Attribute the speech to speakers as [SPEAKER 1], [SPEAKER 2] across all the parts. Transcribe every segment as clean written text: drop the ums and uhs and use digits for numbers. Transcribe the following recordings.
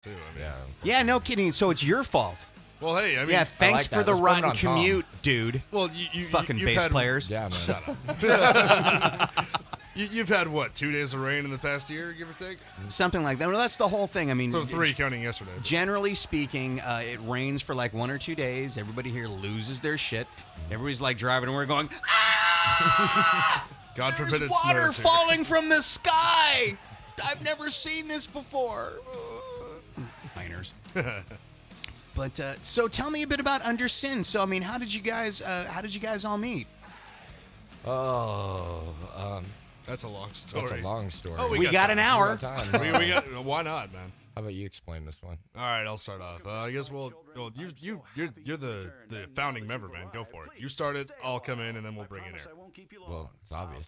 [SPEAKER 1] too.
[SPEAKER 2] Yeah, no kidding. So it's your fault.
[SPEAKER 1] Well, hey, I mean,
[SPEAKER 2] yeah, thanks for the rotten commute, dude.
[SPEAKER 1] Well,
[SPEAKER 2] fucking bass players.
[SPEAKER 3] Yeah, man.
[SPEAKER 1] Shut up. You've had what, 2 days of rain in the past year, give or take?
[SPEAKER 2] Something like that. Well, that's the whole thing. I mean,
[SPEAKER 1] so 3 counting yesterday.
[SPEAKER 2] Generally speaking, it rains for like 1 or 2 days. Everybody here loses their shit. Everybody's like driving, and we're going, ah!
[SPEAKER 1] God forbid
[SPEAKER 2] There's
[SPEAKER 1] it
[SPEAKER 2] water
[SPEAKER 1] snows here.
[SPEAKER 2] falling from the sky. I've never seen this before. Miners. But so tell me a bit about Undersin. So I mean, how did you guys all meet?
[SPEAKER 1] That's a long story.
[SPEAKER 3] That's a long story.
[SPEAKER 1] Oh,
[SPEAKER 2] we got an hour.
[SPEAKER 1] we got. Why not, man?
[SPEAKER 3] How about you explain this one?
[SPEAKER 1] All right, I'll start off. I guess well you're the founding member, man. Go for it. You start it. I'll come in, and then we'll bring it in.
[SPEAKER 3] Well, it's obvious.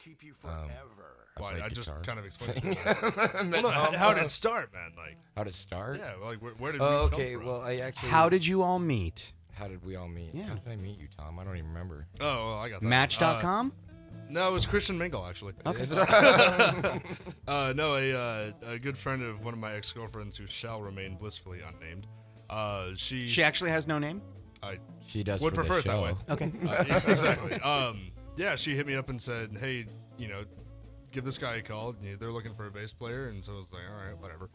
[SPEAKER 1] I just
[SPEAKER 3] guitar.
[SPEAKER 1] kind of explained it. Well, how did it start, man? Like,
[SPEAKER 3] how did it start?
[SPEAKER 1] Yeah, like where did we
[SPEAKER 3] Oh,
[SPEAKER 1] come
[SPEAKER 3] okay.
[SPEAKER 1] from?
[SPEAKER 3] Well, I actually.
[SPEAKER 2] How did you all meet?
[SPEAKER 3] How did we all meet?
[SPEAKER 2] Yeah.
[SPEAKER 3] How did I meet you, Tom? I don't even remember.
[SPEAKER 1] Oh, well, I got that.
[SPEAKER 2] Match.com?
[SPEAKER 1] No, it was Christian Mingle, actually.
[SPEAKER 2] Okay.
[SPEAKER 1] No, a good friend of one of my ex-girlfriends who shall remain blissfully unnamed. She
[SPEAKER 2] actually has no name?
[SPEAKER 3] She does.
[SPEAKER 1] Would
[SPEAKER 3] for
[SPEAKER 1] prefer
[SPEAKER 3] the
[SPEAKER 1] it that
[SPEAKER 3] show.
[SPEAKER 1] way.
[SPEAKER 2] Okay.
[SPEAKER 1] Yeah, exactly. Yeah, she hit me up and said, hey, give this guy a call. They're looking for a bass player. And so I was like, all right, whatever.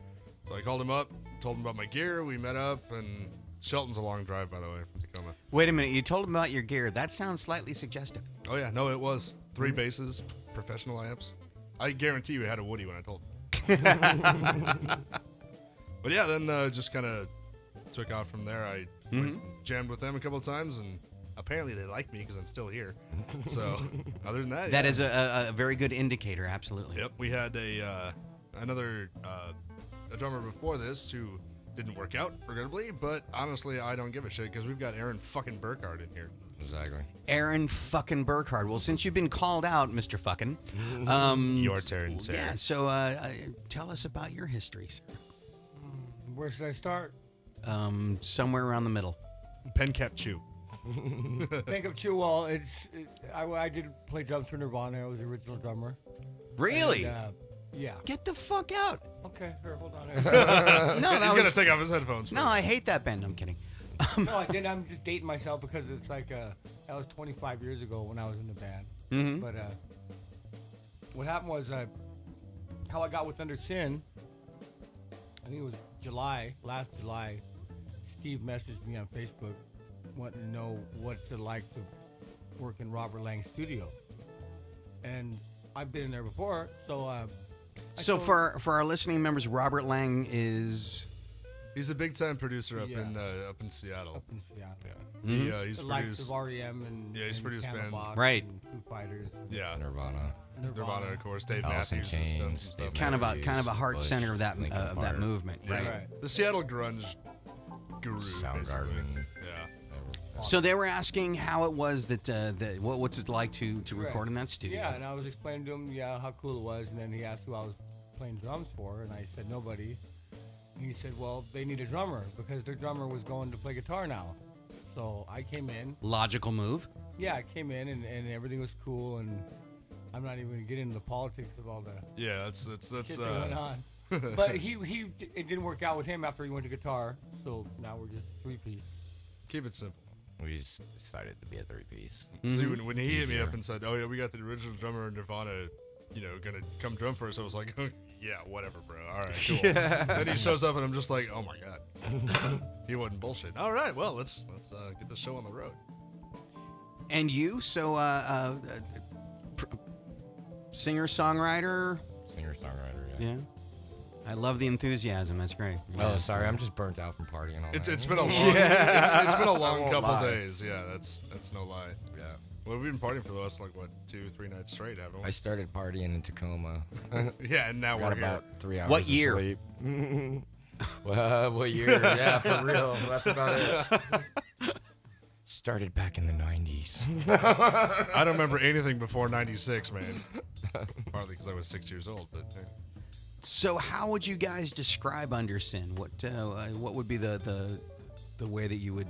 [SPEAKER 1] So I called him up, told him about my gear. We met up, and Shelton's a long drive, by the way, from Tacoma.
[SPEAKER 2] Wait a minute. You told him about your gear. That sounds slightly suggestive.
[SPEAKER 1] Oh, yeah. No, it was. 3 basses, professional amps. I guarantee you had a Woody when I told him. But yeah, then just kind of took off from there. I jammed with them a couple of times, and apparently they like me because I'm still here. So other than that,
[SPEAKER 2] that is a very good indicator. Absolutely.
[SPEAKER 1] Yep. We had another drummer before this who didn't work out, regrettably, but honestly, I don't give a shit because we've got Aaron fucking Burkhardt in here.
[SPEAKER 3] Exactly.
[SPEAKER 2] Aaron fucking Burkhardt. Well, since you've been called out, Mr. Fucking,
[SPEAKER 1] your turn, sir.
[SPEAKER 2] Yeah. So tell us about your history, sir.
[SPEAKER 4] Where should I start?
[SPEAKER 2] Somewhere around the middle.
[SPEAKER 1] Pen Cap Chew.
[SPEAKER 4] Think of Chew. Well, I did play drums for Nirvana. I was the original drummer.
[SPEAKER 2] Really?
[SPEAKER 4] And, yeah.
[SPEAKER 2] Get the fuck out.
[SPEAKER 4] Okay, here, hold on.
[SPEAKER 2] No,
[SPEAKER 1] he's gonna take off his headphones.
[SPEAKER 2] No,
[SPEAKER 1] first.
[SPEAKER 2] I hate that band. I'm kidding.
[SPEAKER 4] No, I didn't. I'm just dating myself because it's like that was 25 years ago when I was in the band.
[SPEAKER 2] Mm-hmm.
[SPEAKER 4] But what happened was how I got with Undersin. I think it was last July. Steve messaged me on Facebook, wanting to know what's it like to work in Robert Lang's studio, and I've been in there before, so.
[SPEAKER 2] So for our listening members, Robert Lang is.
[SPEAKER 1] He's a big-time producer up in Seattle.
[SPEAKER 4] Up in Seattle.
[SPEAKER 1] Yeah. He's
[SPEAKER 4] The likes
[SPEAKER 1] produced
[SPEAKER 4] of REM and
[SPEAKER 1] he's produced bands.
[SPEAKER 2] Right.
[SPEAKER 4] And Foo Fighters.
[SPEAKER 1] Yeah.
[SPEAKER 3] Nirvana,
[SPEAKER 1] of course. Dave
[SPEAKER 3] Alice in
[SPEAKER 1] Matthews has done
[SPEAKER 3] Chains,
[SPEAKER 1] some stuff.
[SPEAKER 2] Kind of a heart center of that movement,
[SPEAKER 1] Yeah.
[SPEAKER 2] right?
[SPEAKER 1] The Seattle grunge guru, basically.
[SPEAKER 3] Soundgarden.
[SPEAKER 1] Yeah.
[SPEAKER 2] So they were asking how it was that what's it like to record in that studio?
[SPEAKER 4] Yeah, and I was explaining to him, how cool it was, and then he asked who I was playing drums for, and I said nobody. He said, well, they need a drummer because their drummer was going to play guitar now. So I came in.
[SPEAKER 2] Logical move.
[SPEAKER 4] Yeah, I came in and everything was cool, and I'm not even gonna get into the politics of all the
[SPEAKER 1] Yeah, that's
[SPEAKER 4] shit that went on. But it didn't work out with him after he went to guitar, so now we're just 3-piece.
[SPEAKER 1] Keep it simple.
[SPEAKER 3] We decided to be a 3-piece.
[SPEAKER 1] See, when he hit me up and said, "Oh yeah, we got the original drummer in Nirvana, gonna come drum for us," I was like, "Yeah, whatever, bro. All right, cool." Then he shows up and I'm just like, "Oh my god, he wasn't bullshit." All right, well let's get the show on the road.
[SPEAKER 2] And you, so singer-songwriter. Yeah. I love the enthusiasm. That's great.
[SPEAKER 3] Yeah. Oh, sorry, I'm just burnt out from partying all night.
[SPEAKER 1] It's been a long it's been a long couple days. Yeah, that's no lie.
[SPEAKER 3] Yeah.
[SPEAKER 1] Well, we've been partying for the last 2-3 nights straight, haven't we?
[SPEAKER 3] I started partying in Tacoma.
[SPEAKER 1] Yeah, and now
[SPEAKER 3] Got
[SPEAKER 1] we're
[SPEAKER 3] about
[SPEAKER 1] here.
[SPEAKER 3] 3 hours.
[SPEAKER 2] What
[SPEAKER 3] of
[SPEAKER 2] year?
[SPEAKER 3] Sleep. What year? Yeah, for real. That's about it. Started back in the 90s.
[SPEAKER 1] I don't remember anything before 96, man. Partly because I was 6 years old, but.
[SPEAKER 2] So how would you guys describe Undersin? What would be the way that you would?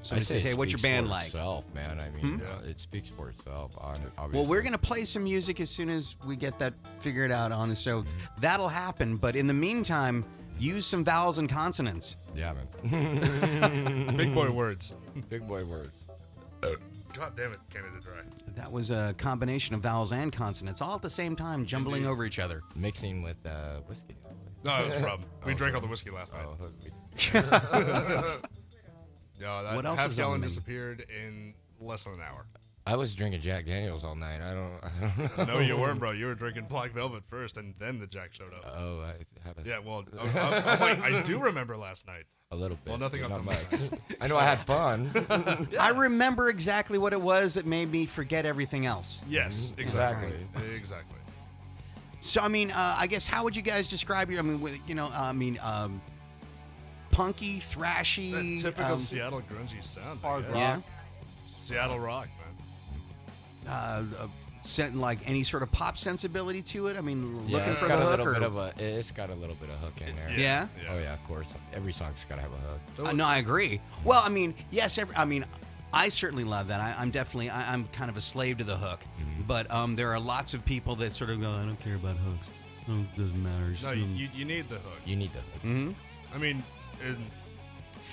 [SPEAKER 2] So
[SPEAKER 3] I
[SPEAKER 2] say, what's your band like?
[SPEAKER 3] Itself, man. I mean, it speaks for itself. Obviously.
[SPEAKER 2] Well, we're gonna play some music as soon as we get that figured out on the show. That'll happen. But in the meantime, Use some vowels and consonants.
[SPEAKER 3] Yeah, man.
[SPEAKER 1] Big boy words.
[SPEAKER 3] Big boy words.
[SPEAKER 1] God damn it, Canada Dry.
[SPEAKER 2] That was a combination of vowels and consonants all at the same time, jumbling over each other.
[SPEAKER 3] Mixing with whiskey.
[SPEAKER 1] No, that was a problem. We
[SPEAKER 3] Oh,
[SPEAKER 1] drank all
[SPEAKER 3] sorry.
[SPEAKER 1] the whiskey last night.
[SPEAKER 3] Oh, we-
[SPEAKER 1] Yeah, that
[SPEAKER 2] What else
[SPEAKER 1] half
[SPEAKER 2] was on the
[SPEAKER 1] gallon
[SPEAKER 2] menu?
[SPEAKER 1] disappeared in less than an hour.
[SPEAKER 3] I was drinking Jack Daniels all night. I don't know.
[SPEAKER 1] No, you weren't, bro. You were drinking Black Velvet first, and then the Jack showed up.
[SPEAKER 3] Oh, I had a,
[SPEAKER 1] Yeah, well, I'm like, I do remember last night.
[SPEAKER 3] a little bit.
[SPEAKER 1] Well, nothing
[SPEAKER 3] but
[SPEAKER 1] up
[SPEAKER 3] not
[SPEAKER 1] to
[SPEAKER 3] much. I know I had fun.
[SPEAKER 2] I remember exactly what it was that made me forget everything else.
[SPEAKER 1] Yes,
[SPEAKER 3] Exactly.
[SPEAKER 1] Exactly.
[SPEAKER 2] So, I mean, I guess how would you guys describe your? I mean, punky, thrashy,
[SPEAKER 1] That typical Seattle grungy sound. I
[SPEAKER 4] Hard
[SPEAKER 1] guess.
[SPEAKER 4] rock.
[SPEAKER 2] yeah,
[SPEAKER 1] Seattle rock, man.
[SPEAKER 2] like any sort of pop sensibility to it. I mean,
[SPEAKER 3] Yeah,
[SPEAKER 2] looking
[SPEAKER 3] it's
[SPEAKER 2] for the
[SPEAKER 3] got a
[SPEAKER 2] hook,
[SPEAKER 3] little
[SPEAKER 2] or
[SPEAKER 3] bit of a. It's got a little bit of hook in there.
[SPEAKER 2] Yeah?
[SPEAKER 3] Oh yeah, of course. Every song's gotta have a hook.
[SPEAKER 2] No, I agree. Well, I mean, yes, I certainly love that. I'm kind of a slave to the hook. But there are lots of people that sort of go, I don't care about hooks. It doesn't matter.
[SPEAKER 1] No, you need the hook.
[SPEAKER 3] You need the hook.
[SPEAKER 2] Mm-hmm.
[SPEAKER 1] I mean,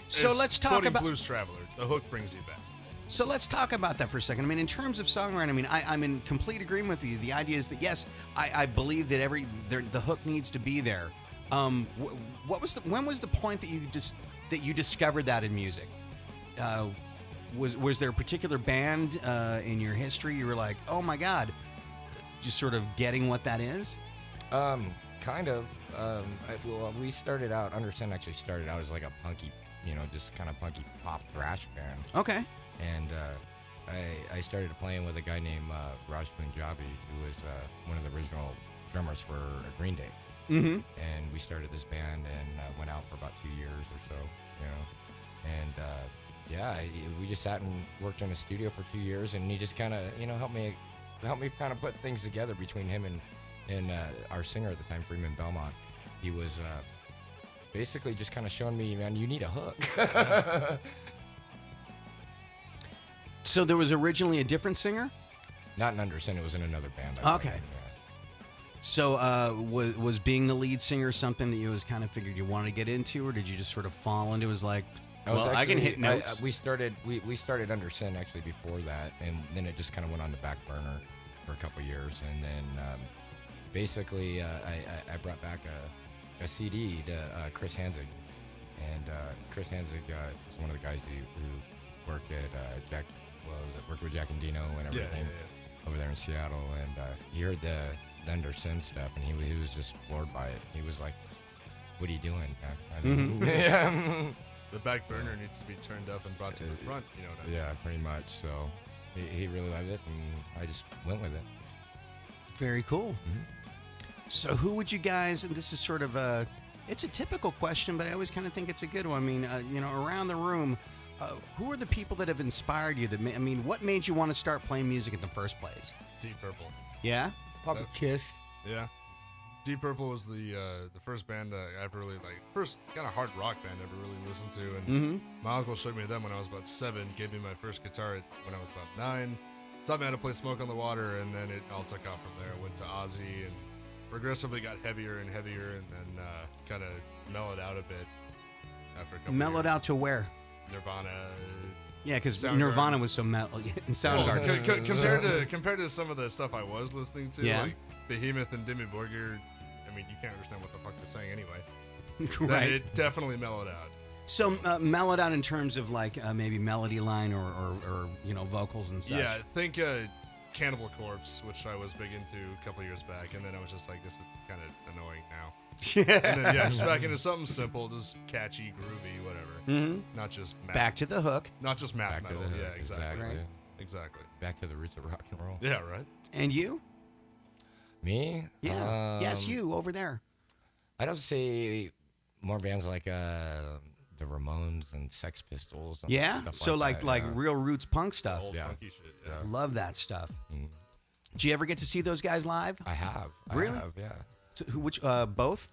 [SPEAKER 2] So
[SPEAKER 1] it's
[SPEAKER 2] let's talk
[SPEAKER 1] quoting
[SPEAKER 2] about.
[SPEAKER 1] Blues Traveler. The hook brings you back.
[SPEAKER 2] So let's talk about that for a second. I mean, in terms of songwriting, I mean, I'm in complete agreement with you. The idea is that yes, I believe that the hook needs to be there. When was the point that you discovered that in music? Was there a particular band in your history you were like, oh my god, just sort of getting what that is?
[SPEAKER 3] Kind of. Well, we started out. Undersin actually started out as like a punky, just kind of punky pop thrash band.
[SPEAKER 2] Okay.
[SPEAKER 3] And I started playing with a guy named Raj Punjabi, who was one of the original drummers for Green Day.
[SPEAKER 2] Mm-hmm.
[SPEAKER 3] And we started this band and went out for about 2 years or so, And we just sat and worked in the studio for 2 years, and he just kind of, helped me kind of put things together between him and our singer at the time, Freeman Belmont. He was basically just kind of showing me, man, you need a hook.
[SPEAKER 2] So there was originally a different singer?
[SPEAKER 3] Not in Undersin, it was in another band. I
[SPEAKER 2] Okay.
[SPEAKER 3] played in,
[SPEAKER 2] So was being the lead singer something that you was kind of figured you wanted to get into, or did you just sort of fall into it? Was like, I can hit notes.
[SPEAKER 3] we started Undersin actually before that, and then it just kind of went on the back burner for a couple years, and then basically I brought back a CD to Chris Hanzig, and Chris Hanzig is one of the guys who worked at worked with Jack and Dino and everything over there in Seattle, and he heard the Undersin stuff, and he was just floored by it. He was like, "What are you doing?" Yeah.
[SPEAKER 1] The back burner needs to be turned up and brought to the front. You know what I mean?
[SPEAKER 3] Yeah, pretty much. So he really loved it, and I just went with it.
[SPEAKER 2] Very cool. So who would you guys, and this is sort of it's a typical question, but I always kind of think it's a good one. I mean, around the room, who are the people that have inspired you? What made you want to start playing music in the first place?
[SPEAKER 1] Deep Purple.
[SPEAKER 2] Yeah?
[SPEAKER 4] Probably Kiss.
[SPEAKER 1] Yeah. Deep Purple was the first band that I ever really first kind of hard rock band I ever really listened to, and my uncle showed me them when I was about 7. Gave me my first guitar when I was about 9. Taught me how to play Smoke on the Water, and then it all took off from there. Went to Ozzy, and progressively got heavier and heavier, and then kind of mellowed out a bit after a couple.
[SPEAKER 2] Mellowed
[SPEAKER 1] years.
[SPEAKER 2] out to where?
[SPEAKER 1] Nirvana.
[SPEAKER 2] Yeah, because
[SPEAKER 1] Soundgarden.
[SPEAKER 2] Nirvana was so metal. And Soundgarden.
[SPEAKER 1] Compared to some of the stuff I was listening to,
[SPEAKER 2] Yeah.
[SPEAKER 1] like Behemoth and Dimmy Borgir, I mean, you can't understand what the fuck they're saying anyway. Then
[SPEAKER 2] Right.
[SPEAKER 1] it definitely mellowed out.
[SPEAKER 2] So mellowed out in terms of maybe melody line or vocals and such.
[SPEAKER 1] Yeah, think Cannibal Corpse, which I was big into a couple years back, and then I was just like, this is kind of annoying now. And then just back into something simple, just catchy, groovy, whatever.
[SPEAKER 2] Mhm.
[SPEAKER 1] Not just math,
[SPEAKER 2] Back to the hook.
[SPEAKER 1] not just math
[SPEAKER 3] Back to
[SPEAKER 1] metal.
[SPEAKER 3] the
[SPEAKER 1] Yeah,
[SPEAKER 3] hook,
[SPEAKER 1] exactly.
[SPEAKER 2] Right.
[SPEAKER 1] Exactly.
[SPEAKER 3] Back to the roots of rock and roll.
[SPEAKER 1] Yeah, right.
[SPEAKER 2] And you?
[SPEAKER 3] Me?
[SPEAKER 2] Yeah. Yes, you over there.
[SPEAKER 3] I'd have to say more bands like the Ramones and Sex Pistols. And
[SPEAKER 2] Yeah.
[SPEAKER 3] stuff
[SPEAKER 2] So
[SPEAKER 3] like
[SPEAKER 2] like
[SPEAKER 3] that, yeah.
[SPEAKER 2] real roots punk stuff.
[SPEAKER 1] Old
[SPEAKER 3] Yeah.
[SPEAKER 1] funky shit. Yeah.
[SPEAKER 2] Love that stuff.
[SPEAKER 3] Mhm.
[SPEAKER 2] Did you ever get to see those guys live?
[SPEAKER 3] I have.
[SPEAKER 2] Really?
[SPEAKER 3] I have, yeah.
[SPEAKER 2] So, which both?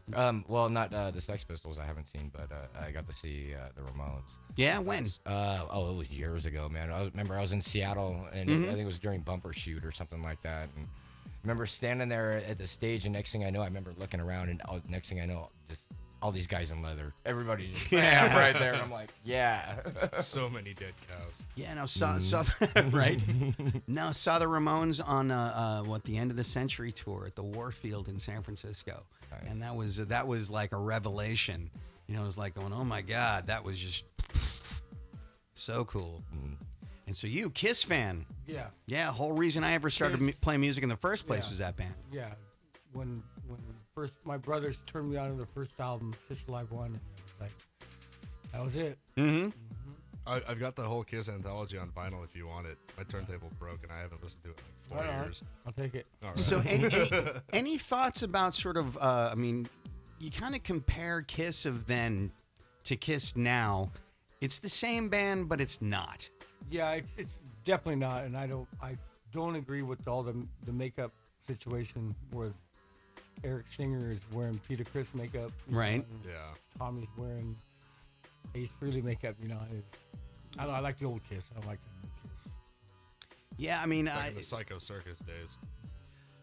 [SPEAKER 3] Well, not the Sex Pistols I haven't seen, but I got to see the Ramones.
[SPEAKER 2] Yeah. When?
[SPEAKER 3] It was years ago, man. I remember I was in Seattle, and I think it was during Bumper Shoot or something like that. And I remember standing there at the stage, and next thing I know, I remember looking around, and next thing I know, just all these guys in leather. Everybody's just bam, right there. And I'm like, yeah.
[SPEAKER 1] So many dead cows.
[SPEAKER 2] Yeah, no, saw right. No, saw the Ramones on the end of the century tour at the Warfield in San Francisco,
[SPEAKER 3] Nice.
[SPEAKER 2] and that was like a revelation. You know, it was like going, oh my God, that was just so cool. And so you, Kiss fan,
[SPEAKER 4] Yeah,
[SPEAKER 2] whole reason I ever started
[SPEAKER 4] Kiss.
[SPEAKER 2] playing music in the first place
[SPEAKER 4] Yeah.
[SPEAKER 2] was that band.
[SPEAKER 4] yeah. When first my brothers turned me on to the first album, Kiss Alive 1, and it was like, that was it.
[SPEAKER 2] Mm-hmm.
[SPEAKER 1] I've got the whole Kiss anthology on vinyl if you want it. My turntable broke and I haven't listened to it in like 4
[SPEAKER 4] All right.
[SPEAKER 1] years.
[SPEAKER 4] I'll take it.
[SPEAKER 1] All right.
[SPEAKER 2] So any thoughts about sort of, I mean, you kind of compare Kiss of then to Kiss now. It's the same band, but it's not.
[SPEAKER 4] Yeah, it's definitely not, and I don't agree with all the makeup situation where Eric Singer is wearing Peter Criss makeup, you
[SPEAKER 2] Right.
[SPEAKER 4] know, and
[SPEAKER 1] Yeah.
[SPEAKER 4] Tommy's wearing Ace Frehley makeup. You know, I don't know, I like the old Kiss. I don't like the new Kiss.
[SPEAKER 2] Yeah, I mean,
[SPEAKER 1] Back in the Psycho Circus days.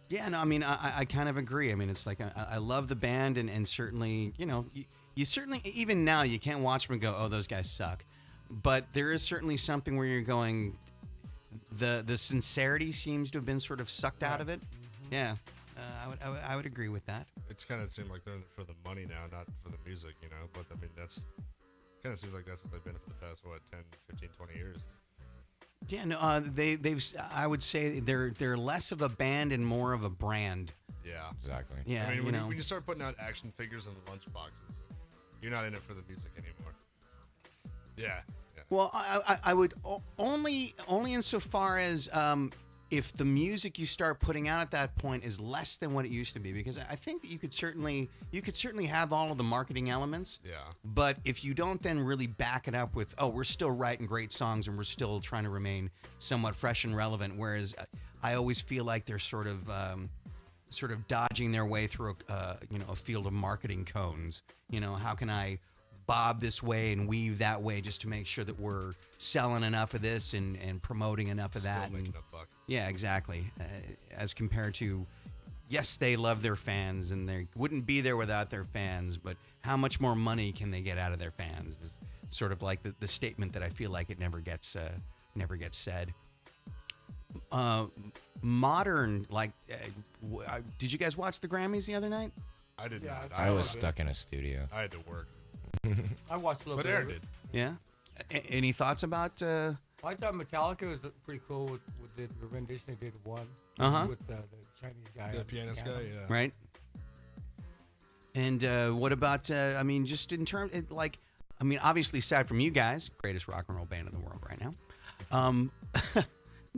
[SPEAKER 2] yeah, no, I mean, I kind of agree. I mean, it's like I love the band, and certainly, you know, you certainly, even now, you can't watch them and go, oh, those guys suck. But there is certainly something where you're going, the sincerity seems to have been sort of sucked out of it.
[SPEAKER 4] Mm-hmm.
[SPEAKER 2] Yeah, I would agree with that.
[SPEAKER 1] It's kind of seemed like they're in it for the money now, not for the music, you know? But, I mean, that's kind of seems like that's what they've been for the past, 10, 15, 20 years.
[SPEAKER 2] Yeah, no, they've. I would say they're less of a band and more of a brand.
[SPEAKER 1] Yeah.
[SPEAKER 3] Exactly.
[SPEAKER 2] Yeah,
[SPEAKER 1] I mean,
[SPEAKER 2] you
[SPEAKER 1] when,
[SPEAKER 2] know.
[SPEAKER 1] when you start putting out action figures and lunch boxes, you're not in it for the music anymore. Yeah. Yeah.
[SPEAKER 2] Well, I would only insofar as if the music you start putting out at that point is less than what it used to be, because I think that you could certainly have all of the marketing elements.
[SPEAKER 1] Yeah.
[SPEAKER 2] But if you don't then really back it up with, oh, we're still writing great songs and we're still trying to remain somewhat fresh and relevant, whereas I always feel like they're sort of dodging their way through a field of marketing cones. You know, how can I bob this way and weave that way just to make sure that we're selling enough of this and promoting enough of that.
[SPEAKER 1] Still making
[SPEAKER 2] And,
[SPEAKER 1] a buck.
[SPEAKER 2] yeah, exactly. As compared to, yes, they love their fans and they wouldn't be there without their fans, but how much more money can they get out of their fans is sort of like the statement that I feel like it never gets said. Modern, like, did you guys watch the Grammys the other night?
[SPEAKER 1] I did
[SPEAKER 4] Yeah,
[SPEAKER 1] not.
[SPEAKER 3] I was
[SPEAKER 4] love it.
[SPEAKER 3] stuck in a studio.
[SPEAKER 1] I had to work.
[SPEAKER 4] I watched a little
[SPEAKER 1] But
[SPEAKER 4] bit.
[SPEAKER 1] Aaron
[SPEAKER 4] of
[SPEAKER 1] did.
[SPEAKER 4] it.
[SPEAKER 2] Yeah. Any thoughts about?
[SPEAKER 4] I thought Metallica was pretty cool with the rendition they did one
[SPEAKER 2] Uh-huh.
[SPEAKER 4] with the Chinese guy.
[SPEAKER 1] The
[SPEAKER 4] on
[SPEAKER 1] pianist
[SPEAKER 4] piano.
[SPEAKER 1] guy, yeah.
[SPEAKER 2] Right. And what about? I mean, just in terms, obviously, aside from you guys, greatest rock and roll band in the world right now,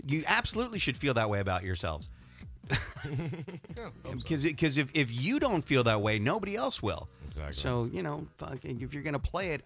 [SPEAKER 2] you absolutely should feel that way about yourselves.
[SPEAKER 1] Yeah, hope so.
[SPEAKER 2] Because if you don't feel that way, nobody else will.
[SPEAKER 3] Exactly.
[SPEAKER 2] So, you know, if you're going to play it,